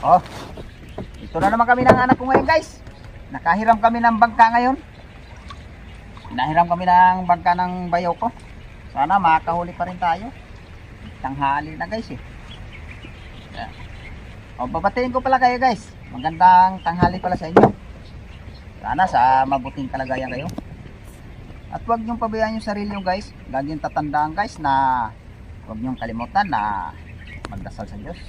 Oh, ito na naman kami ng anak ko ngayon guys. Nakahiram kami ng bangka ngayon. Nahiram kami ng bangka ng bayaw ko. Sana makakahuli pa rin tayo. Tanghali na guys eh. Yan. O, babatiin ko pala kayo guys. Magandang tanghali pala sa inyo. Sana sa mabuting kalagayan kayo. At huwag niyong pabayaan yung sarili nyo guys. Laging tatandaan guys na huwag niyong kalimutan na magdasal sa Diyos.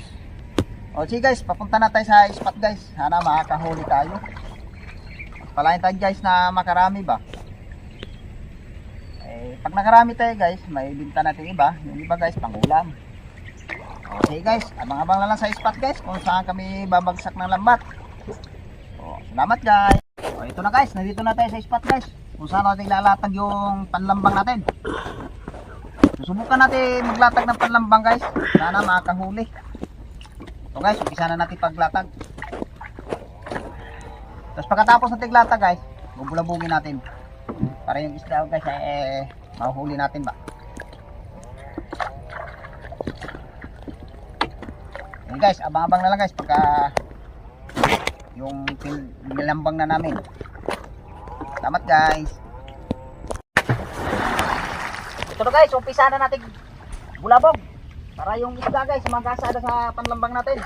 O sige guys, papunta na tayo sa spot guys. Sana makakahuli tayo. Palain tayo guys na makarami ba. Eh, pag nakarami tayo guys, may binta natin iba. Yung iba guys, pangulam. O sige guys, abang-abang na lang sa spot guys kung saan kami babagsak ng lambat. O, salamat guys. O ito na guys, nandito na tayo sa spot guys. Kung saan natin lalatag yung panlambang natin. Susubukan natin maglatag ng panlambang guys. Sana makakahuli. So guys, umpisa na natin paglatag. Tapos pagkatapos natin latag guys, bubulabugin natin. Para yung isda guys mahuhuli natin ba. Okay guys, abang-abang na lang guys pagka yung nilambang na namin. Salamat guys. Ito na guys, umpisa na natin bulabog para yung isda guys magasada sa panlambang natin.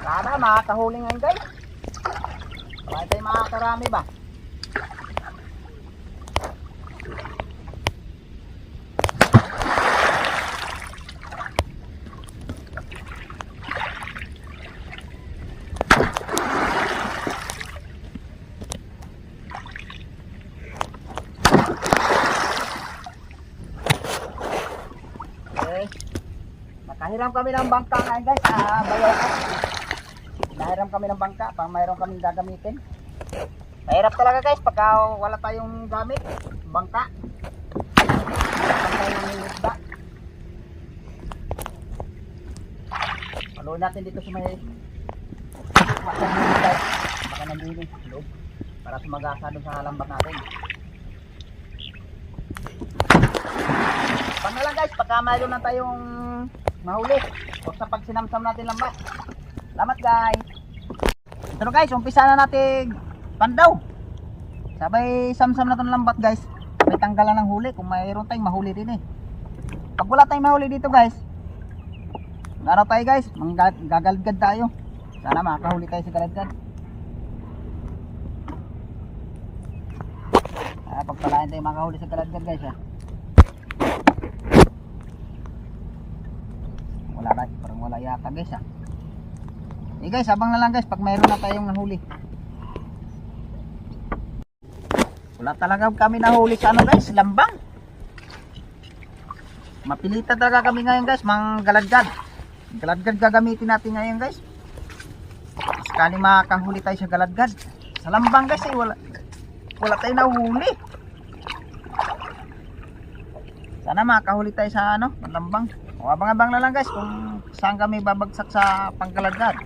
Sana makakahuli ngayon guys. Para tayo makakarami ba. Nakahiram kami ng bangka ngayon guys sa bayaw ko. Nahiram kami ng bangka para mayroon kaming gagamitin. Mahirap talaga guys pagka wala tayong gamit. Bangka. Paluin natin dito sa may baka nandun yung loob para sumagasa doon sa lambat natin. Pag na lang guys pagka mayroon na tayong mahuli o sa pag sinamsam natin lambat. Salamat guys. Ito na guys, umpisa na natin pandaw. Sabay samsam na itong lambat guys. Sabay tanggalan ng huli kung mayroon tayong mahuli din eh. Pag wala tayong mahuli dito guys, naraw tayo guys, gagalgad tayo. Sana makakahuli tayo sa galagad. Pagpalain tayo makahuli sa galagad guys ha. Wala na, parang wala yata guys ha. Eh guys, abang na lang guys pag mayroon na tayong nahuli. Wala talaga kami nahuli sa ano guys, lambang. Mapilitan talaga kami ngayon guys, mga galadgad. Galadgad gagamitin natin ngayon guys. Sakali makakahuli tayo sa galadgad. Sa lambang guys wala tayong nahuli. Sana makakahuli tayo sa ano, lambang. O abang-abang na lang guys kung saan kami babagsak sa panggaladgad.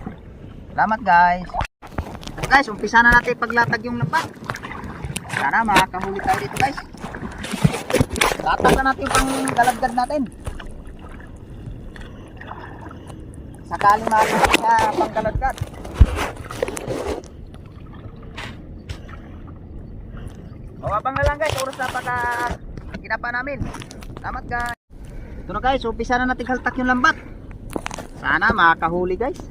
Salamat guys. Guys, umpisa na natin paglatag yung lambat. Sana makakahuli tayo dito guys. Latag na natin yung panggaladgad natin. Sakali makakahuli sa panggaladgad. O abang na lang guys, oras na pagka ginapa namin. Salamat guys. Ito na guys, umpisa na natin haltak yung lambat. Sana makakahuli guys.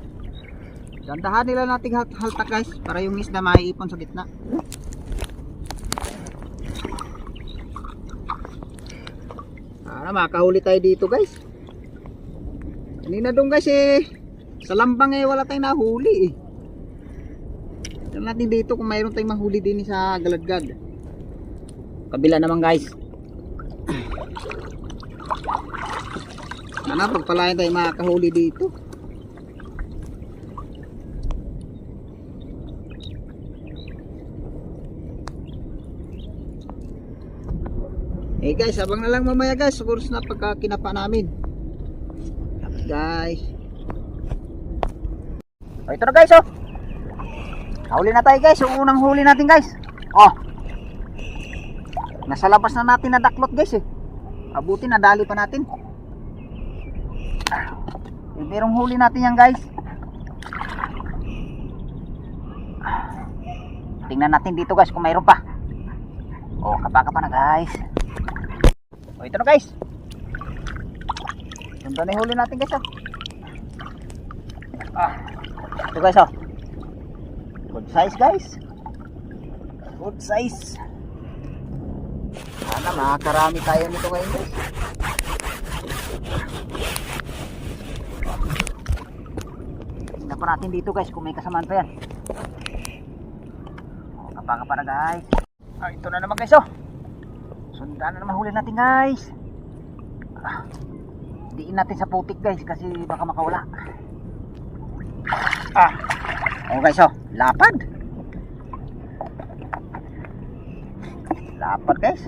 Gandahan nila nating haltak guys para yung isda maiipon sa gitna. Sana makakahuli tayo dito guys. Kanina doon guys sa lambang wala tayong nahuli Tignan natin dito kung mayroon tayong mahuli din sa galadgad. Kabila naman guys. Sana pagpalain tayo makakahuli dito. Eh guys, abang na lang mamaya guys. Siguro na pagka kinapa namin. Guys. O ito na guys oh. Huli na tayo guys. Yung unang huli natin guys. Oh. Nasa labas na natin na daklot guys eh. Abuti nadali pa natin. Merong huli natin yan guys. Tingnan natin dito guys kung mayroon pa. Oh, kapa na guys. Oh, ito na guys. Ganda na yung huli natin guys. Ito guys oh. Good size guys. Good size. Sana makakarami tayo nito ngayon guys. Tingnan pa natin dito guys kung may kasamaan pa yan. Kapa na guys. Ito na naman guys oh. Sundan na naman huli natin guys. Diin natin sa putik guys kasi baka makawala. Oh guys oh, lapad. Lapad guys.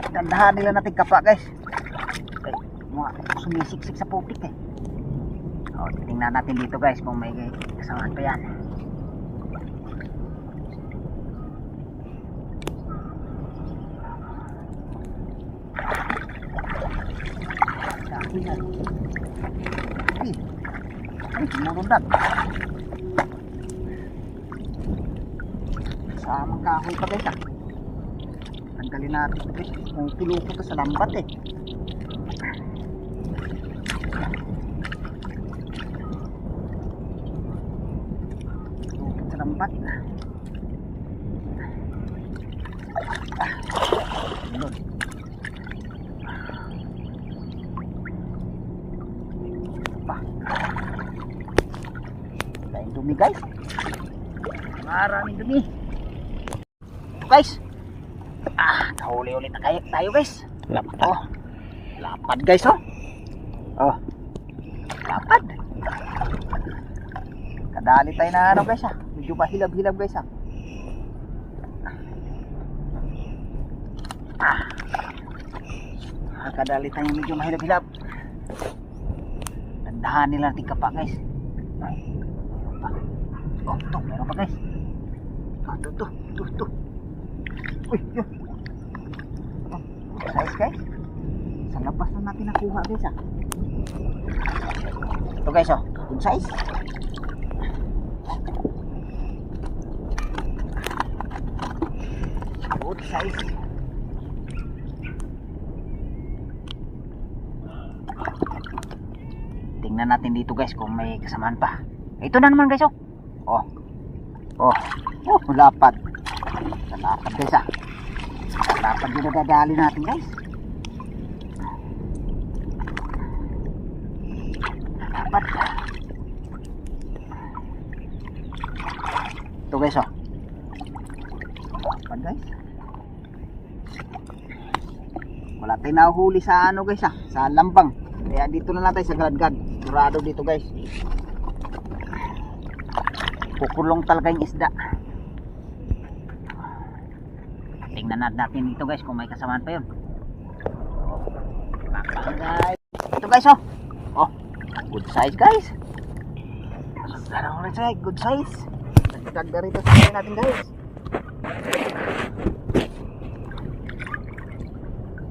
Gandahan nila natin kapa guys. Mga sumisiksik sa putik eh. Oh, tingnan natin dito guys kung may kasamaan pa yan. Ay, tumurundan. Samang kahoy pa guys ah. Tanggalin natin guys. Kung pilupo to sa lambat eh. Pilupo sa lambat. Lord. Dumi guys, maraming dumi. Ito guys, nahuli ulit na tayo guys. Lapad. Oh, lapad guys oh. Oh, lapad. Kadali tayo na ano guys medyo mahilab-hilab guys kadali tayo medyo mahilab-hilab. Tandahan nila natin kapa guys. Oh, ito, meron pa guys. Ito. Uy, yun. Size guys. Sa labas na natin nakuha guys Ito guys oh, good size. Good size. Tingnan natin dito guys kung may kasamaan pa. Ito na naman guys oh. Lapad. Lapad guys lapad yung nadadali natin guys. Lapad. Ito guys lapad guys. Wala tayong nahuhuli sa ano guys sa lambang. Kaya dito na lang tayo sa Galadgad. Surado dito guys. Kukulong talaga yung isda. Tingnan natin dito guys kung may kasamaan pa yun. Guys. Ito guys oh, good size guys. Good size. Nagdagda rito sa akin natin guys.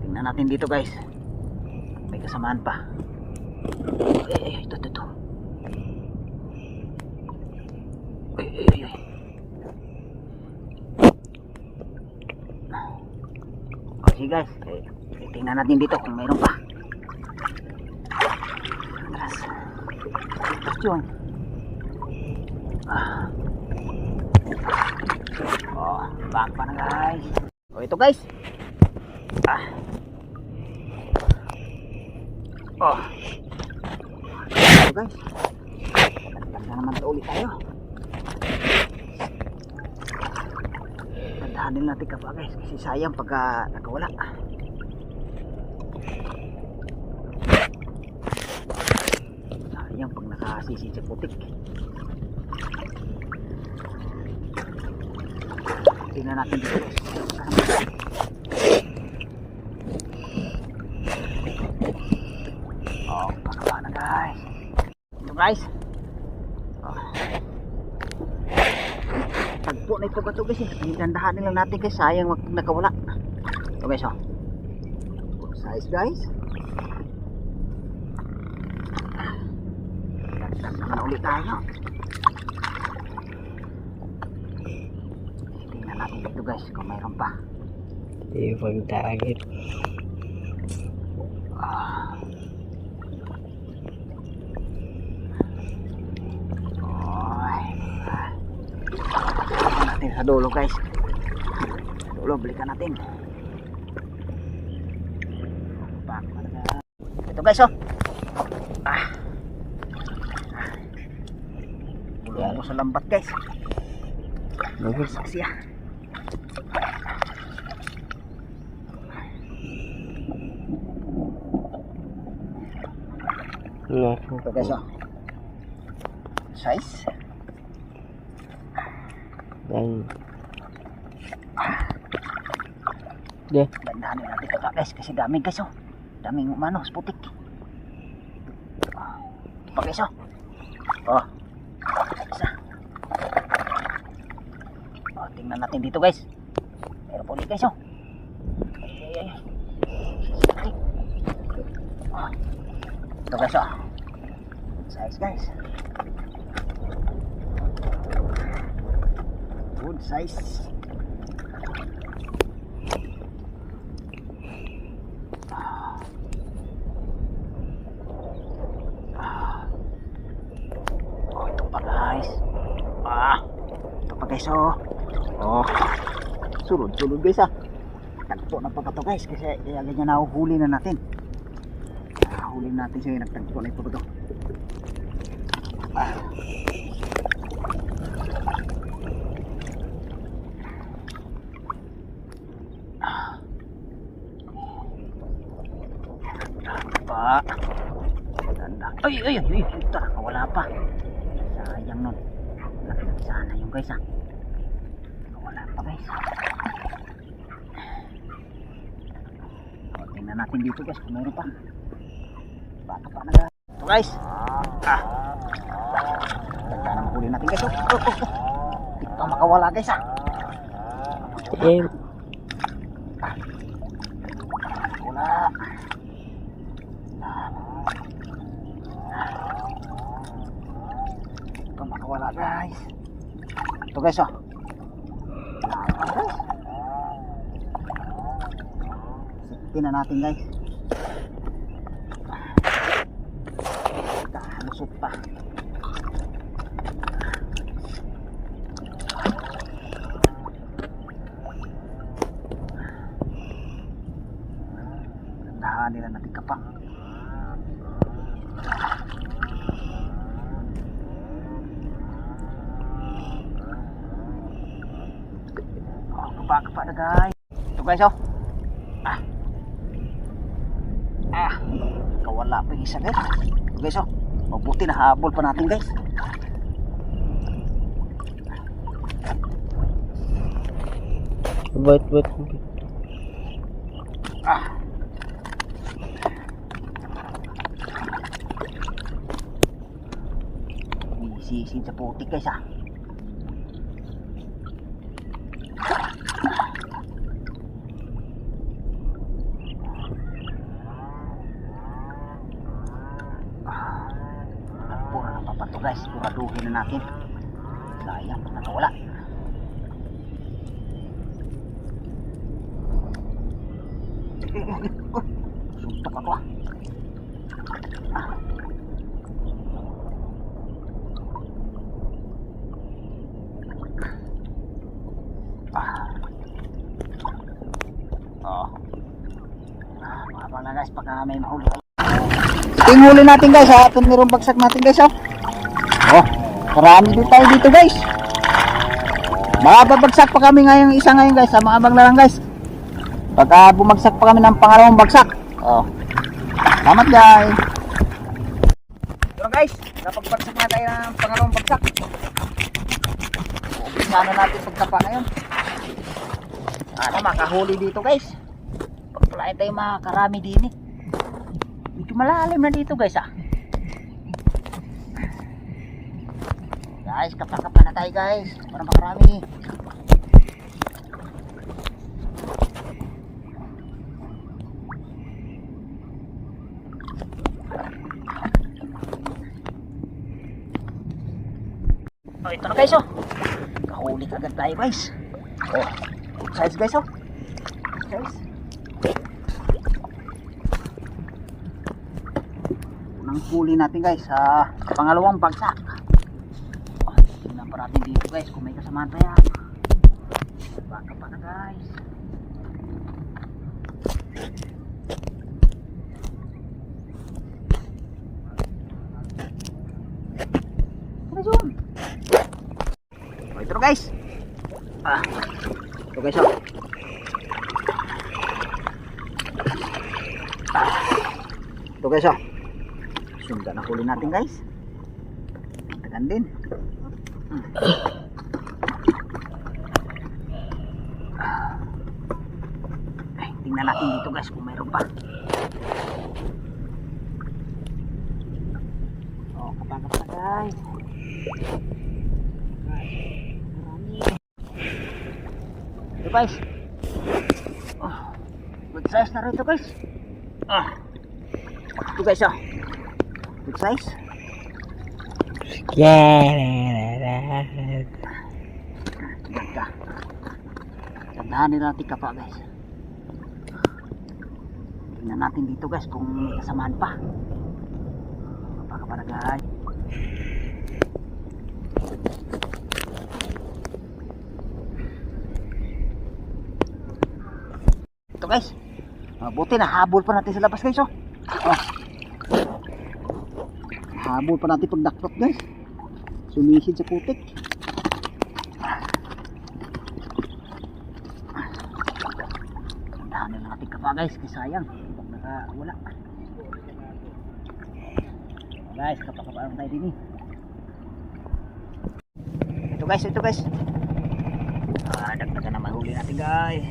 Tingnan natin dito guys. May kasamaan pa. Ito. Okay guys, tingnan natin dito kung mayroon pa. Tapos yun. Back pa na guys. Ito guys. Ito guys. Ganda naman ito ulit tayo. Tandahanin natin ka pa guys kasi sayang pagka nakawala. Sayang pag nakasisi sa putik. Tingnan natin dito guys. Pakaba na guys. Ito guys. Tagpo na ito ba ito guys. Tandahanin lang natin guys. Sayang pag nakawala. Ito guys Size guys. Naman ulit tayo. Tingnan natin dito guys kung mayroon pa. Ibang target. Natin sa dulo guys. Dulo, balikan natin. Ito guys oh. Bulo mo sa lambat guys. Saksi ah. Ito guys oh. Size. Dan deh, Dandahan natin ito guys kasi dami guys oh. Daming umano, putik. Ito pa guys oh. Oh. Isa. Oh, tingnan natin dito guys. Meron po ulit guys oh. Ay. Oh. Ito guys oh. Size guys. Good size. Oh, ito pa guys. Ito pa guys oh. Oh. Sunod-sunod guys ah. Tagpo na pa ito guys kasi ganyan nahuhuli na natin. Nahuli natin siya, nagtagpo na ito pa ito. Ay, ito, wala pa. Sayang nun. Lapit sana yung guys ah. Wala pa guys. O, tingnan natin dito guys kung meron pa. Baka pa na guys. Ito guys. Ganda na mahuli natin guys. Hindi pa makawala guys ah. Wala. Makawala guys. Ito guys oh. Guys. Sipitin na natin guys. Lusot pa. Dahan nila natin kapang. Baka pa na guys. Ito guys oh. Kawala pa yung isa guys. Ito guys oh. Mabuti na habol pa natin guys. Wait. Sisin sa putik guys ah. Papato guys, siguraduhin na natin. Sayang, nakawala. Suntok ako ah. Mababa na guys, pagka may mahuli. Yung huli natin guys ha, itong merong bagsak natin guys oh. Oh, marami din tayo dito guys. Babagsak pa kami ngayong isa ngayon guys, sama abang na lang guys. Pagka bumagsak pa kami ng pangalawang bagsak. Oh. Salamat guys. So guys, napagbagsak na tayo ng pangalawang bagsak. Umpisa na natin pagtapa ngayon. Ano, makahuli dito guys. Pagpalain tayo makakarami din eh. Medyo malalim na dito guys ah. Guys, kapa-kapa na tayo guys para makarami. ito na guys oh. Kahuli agad tayo guys. Oh, good size guys oh. Good size. Unang huli natin guys sa pangalawang bagsak. Oh, tingnan pa natin dito guys kung may kasamahan pa yan. Baka pa na guys. Oh, ito na guys. Ito guys oh. Ito guys oh. Sundan na huli natin guys. Tagan din. Ay, tingnan natin dito guys kung mayroon pa. Oh, kapag guys. Ito guys. Oh, good size na rin ito guys. Ito guys oh. Good size. Ganda. Tandahanin natin ka pa guys. Tingnan natin dito guys kung may kasamahan pa. Kapag ito guys. Buti na habol pa natin sa labas guys oh. Habol pa natin pagdaklot guys. Sumisid sa putik. Tandahan na natin kapa guys kasi sayang pag nakawala. Guys kapakapaan tayo din eh. Ito guys. Dagdagan na mahuli natin guys.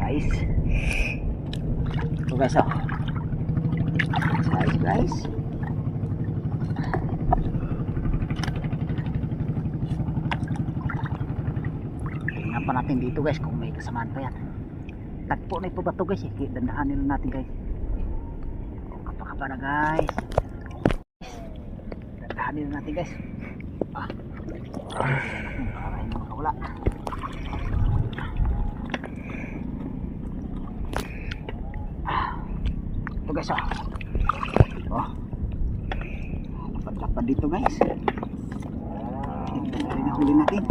Size. Ito guys oh. Size guys. Tingnan pa natin dito guys kung may kasamaan pa yan. Tagpo na ito ba ito guys eh. Dandahan nila natin guys. O kapakapa na guys. Dandahan nila natin guys. Para hindi makawala. Ito guys oh. Lapad-lapad dito guys. Ito na rin huli natin.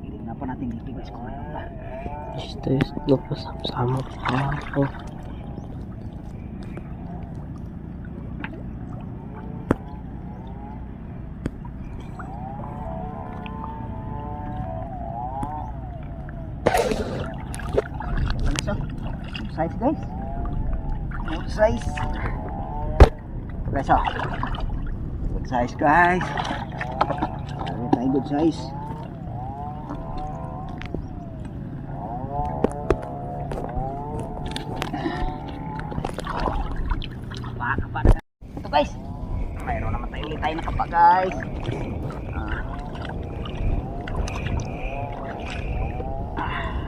Tignan pa natin dito guys kung ano pa. Ito sama ako. Size guys. Good size. Guys oh. Good size guys. Ano tayo good size. Ito guys. Mayroon naman tayo ulit tayo na kapa guys.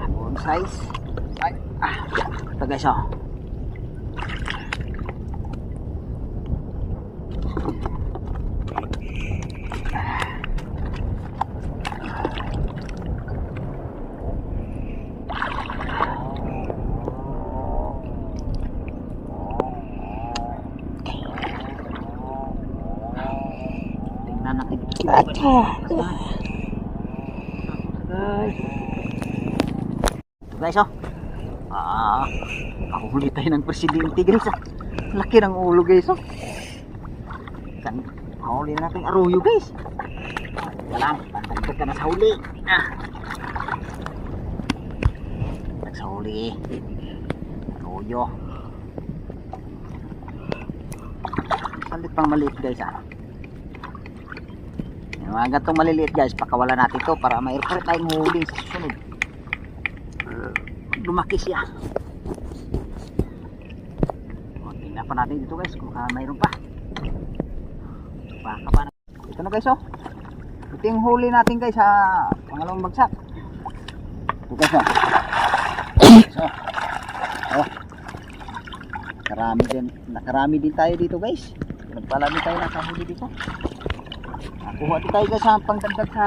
Good size. Ito guys oh. Tingnan natin. Ito guys oh. Huli tayo ng presidente guys ah. Laki ng ulo guys oh. Huli na natin aruyo guys. Walang, pantagtag ka na sa huli. Sa huli aruyo. Salit pang maliit guys ah. Yung mga gatong maliliit guys, pakawala natin to para mayroon tayong huli sa susunod. Lumaki siya. Pa natin dito guys kung mayroon pa. Baka pa na. Ito na guys oh. Ito yung huli natin guys sa pangalawang bagsak. Ito guys oh. So, oh. Nakarami din tayo dito guys. Nagpala din tayo nakahuli dito. Nakuha din tayo guys sa pangdagdag sa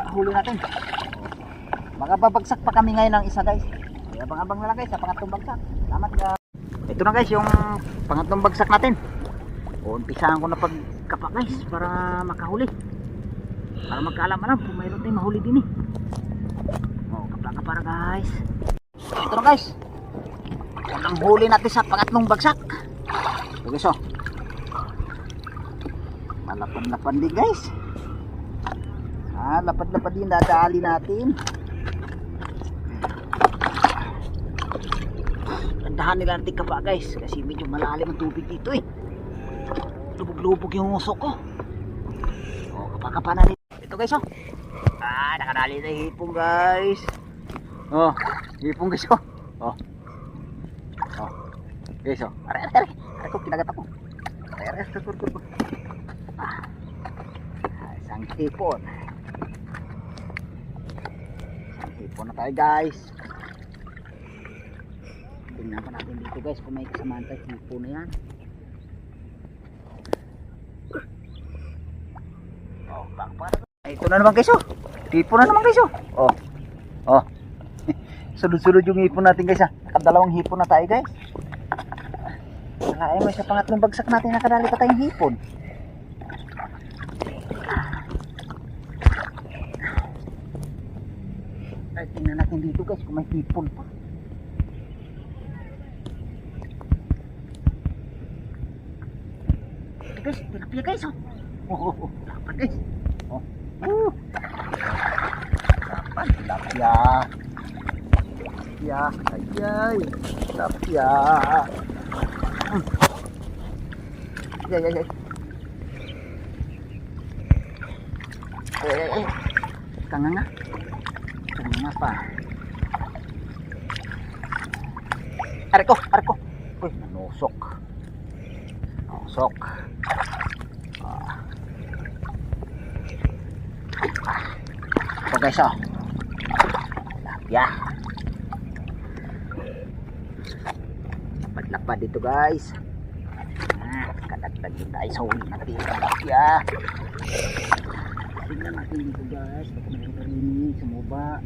huli natin. Makababagsak pa kami ngayon ng isa guys. Kaya abang-abang na lang guys sa pangatlong bagsak. Salamat guys. Ito na guys yung pangatlong bagsak natin. Umpisahan ko na pagkapa guys para makahuli. Para magkaalam-alam kung mayroon tayong mahuli din eh. Kapa-kapa na guys. Ito na guys. Ang huli natin sa pangatlong bagsak. Ito guys oh. Malapad-lapad din guys. Lapad-lapad din dadali natin. Gandahan nila natin kapa guys. Kasi medyo malalim ang tubig dito eh. Lubog-lubog yung usok ko. Kapa-kapa na rin. Ito guys oh. Nakadali na hipong guys. Hipong guys oh. Guys oh. Aray ko kinagat ako. Aray ko. Isang hipon. Isang hipon na tayo guys. Tingnan pa natin dito guys kung may kasamaan tayo hipon na yan. Ito na naman guys oh. Hipon na naman guys oh. Sunod-sunod yung hipon natin guys ah. Nakadalawang hipon na tayo guys. Ay, may sa pangatlong bagsak natin nakadali pa tayong hipon. Ay, tingnan natin dito guys kung may hipon pa. Ito guys, tilapia guys oh. Dapat guys. Dapat tilapia. Ayay. Tilapia. Ay. Kanganga pa. Arko. Uy, nanusok. Ito guys oh. Lapad dito guys. Kadagdag din tayo sa huli natin. Tingnan natin dito guys. Baka mayroon sumuba.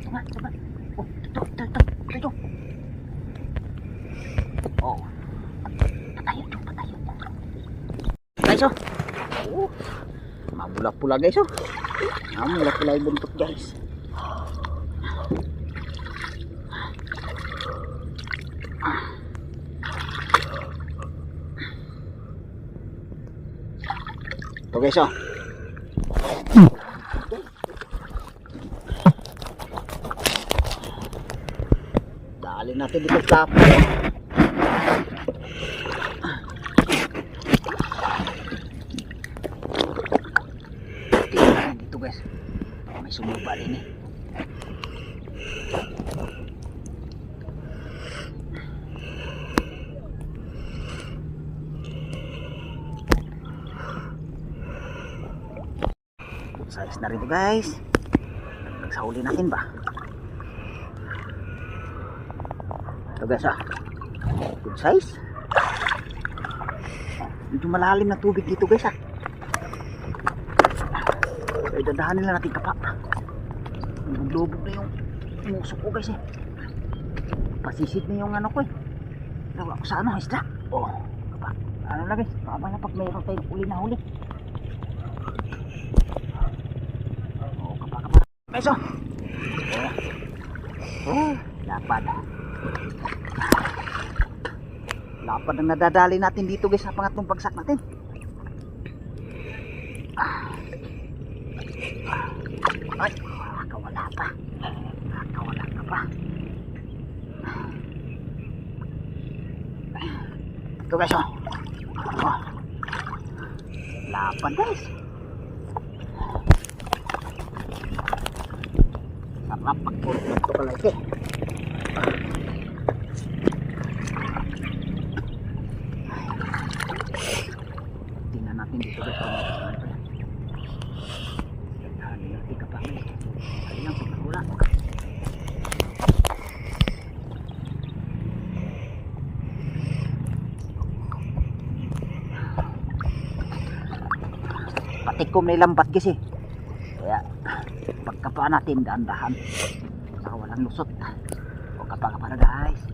Ito ba? Ito. Patayo. Guys oh. Mamula-pula guys oh. Mamula-pula yung buntot guys. Ito guys oh. Dali natin dito sa plapo. Dito guys. May sumuba din eh. Size na rin ito guys. Nagsahuli natin ba? Ito guys ah. Good size. Medyo malalim na tubig dito guys ah. Kaya dadahan nila natin kapa. Lubog na yung musok ko guys eh. Pasisit na yung ano ko eh. Tawag ko sa ano isda. Kapa. Ano na guys. Mamaya pag mayroon tayong uli na huli. Guys oh. Lapad. Lapad ang nadadali natin dito guys sa pangatlong bagsak natin. Ay, wala pa. Wala ka pa. Ito guys oh. Lapad guys. Sarap pagpulot ito kalaki. Tingnan natin dito guys. Dami. Ayun, wala. Patikom na ilang bat kasi. Kaya pagkapa natin dahan-dahan. Saka walang lusot. O kapag para guys.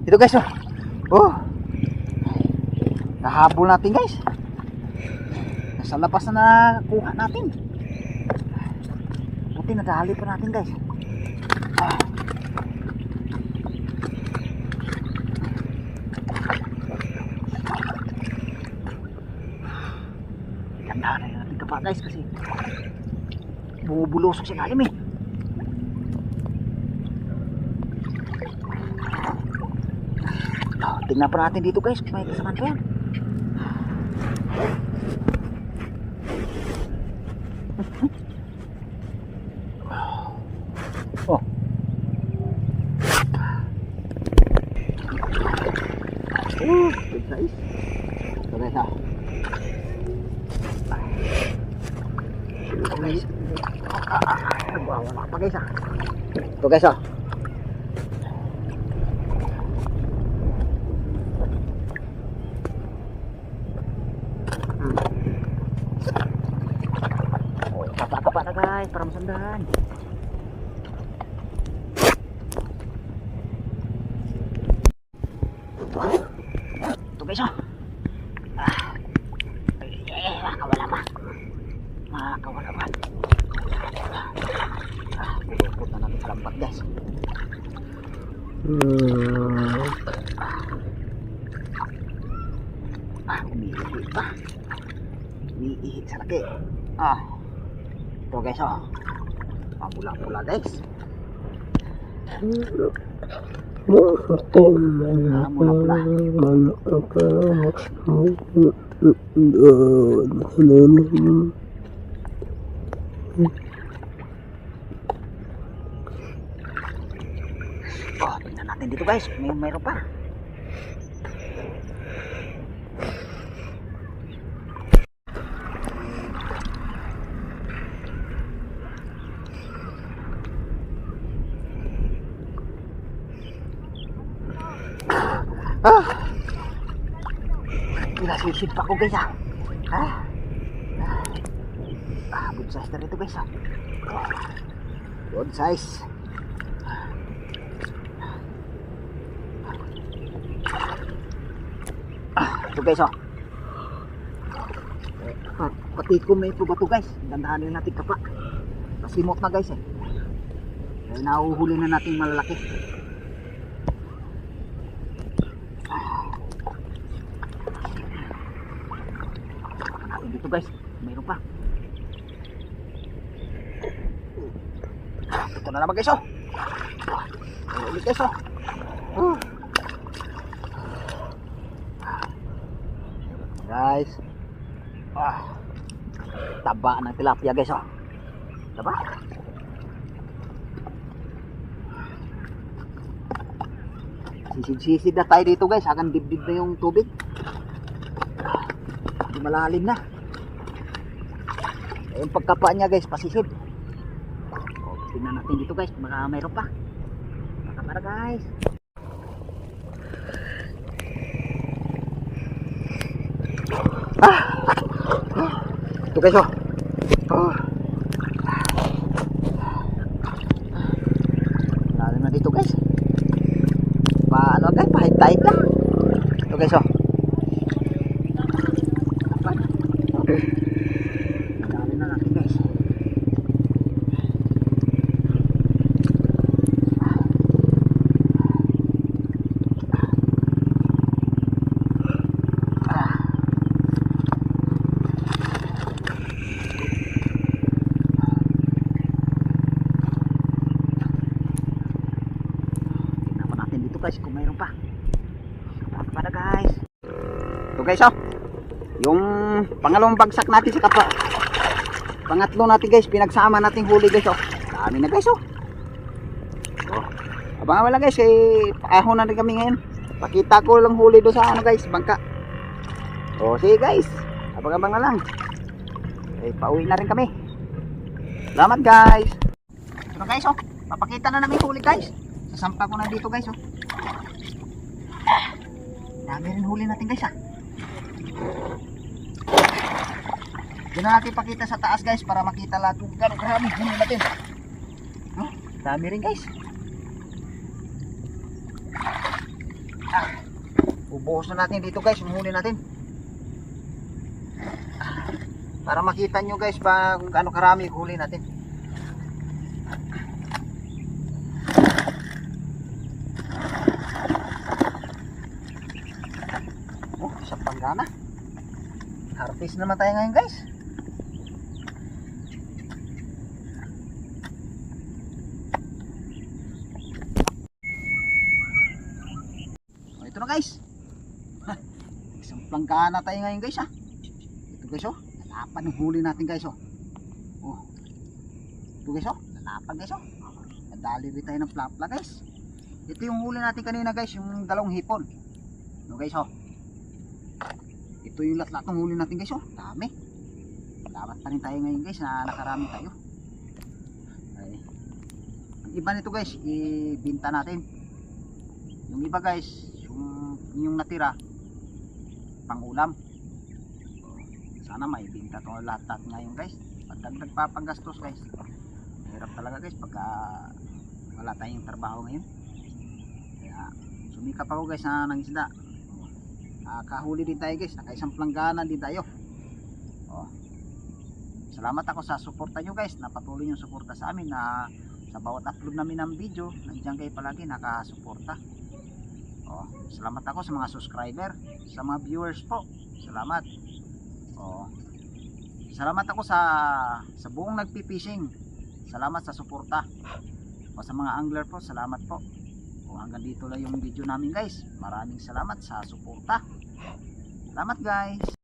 Ito guys, oh. Nahabol natin guys. Nasa labas na nakuha natin. Buti nadali pa natin guys. Ganda na natin kapa guys kasi bumubulusok sa lalim eh. Tingnan pa natin dito guys kung may kasamaan pa yan. Oh. Good size. Ito guys ha. Ito guys. Wala pa guys ha. Ito guys ha. Kapa na guys para masandahan. Ito guys oh. Nakawala pa. Nakawala pa. Pulupot na natin sa lambat guys. Umiihi pa. Umiihi sa laki. Ito guys oh. Pula-pula guys. Oh, tingnan natin dito guys. Mayroon pa. Pinasisid pa ko guys good size na rito guys good size. Ito guys patikom na ito ba ito guys. Dandahanin natin kapa. Pasimot na guys kaya nahuhuli na natin malalaki. Dito guys, mayroon pa. Ito na naman guys mayroon ulit guys guys taba ng tilapia guys taba. Sisid-sisid na tayo dito guys. Hagan dibdib na yung tubig. Malalim na. Yung pagkapa niya guys, pasisid. Tingnan natin dito guys, baka mayroon pa. Baka para guys. Ito guys lalim na dito guys. Paano guys, pahit-tahit na. Ito guys guys kung mayroon pa. Para guys. Ito guys yung pangalawang bagsak natin sa kapa. Pangatlo natin guys, pinagsama nating huli guys Dami na guys Abangan mo lang guys, paahon na rin kami ngayon. Pakita ko lang huli doon sa ano guys, bangka. O sige guys, abang-abang na lang. Pauwi na rin kami. Salamat guys. Ito guys oh, papakita na namin huli guys. Sasampa ko na dito guys oh. Dami rin huli natin guys ah. Diyan na natin pakita sa taas guys para makita lahat kung gano'ng karami huli natin. Oh, dami rin guys. Ubuhos na natin dito guys, yung huli natin. Para makita nyo guys ba kung gaano karami yung huli natin. Oh, isang panggana. Harvest naman tayo ngayon guys. Oh, ito na guys. Isang planggana tayo ngayon guys ha. Ito guys oh, lalapan ng huli natin guys oh. Oh. Ito guys oh, lalapan guys oh. Nadali rin tayo ng plapla guys. Ito yung huli natin kanina guys, yung dalawang hipon. No guys oh. Ito yung lahat ng huli natin guys oh, dami. Salamat pa rin tayo ngayon guys na nakarami tayo. Ay. Ang iba nito guys, ibinta natin. Yung iba guys, yung natira pang ulam. Sana may binta to lahat ngayon guys. Pagdagdag pa panggastos guys. Mahirap talaga guys pagka wala tayong trabaho ngayon. Kaya sumikap ako guys na nangisda. Kahuli din tayo guys, nakaisang planggana din tayo. Oh. Salamat ako sa suporta nyo guys, na patuloy yung suporta sa amin na sa bawat upload namin ng video, nandiyan kayo palagi nakasuporta. Oh, salamat ako sa mga subscriber, sa mga viewers po. Salamat. Oh. Salamat ako sa buong nagpi-fishing. Salamat sa suporta. O sa mga angler po, salamat po. O hanggang dito lang yung video namin guys. Maraming salamat sa suporta. Salamat guys.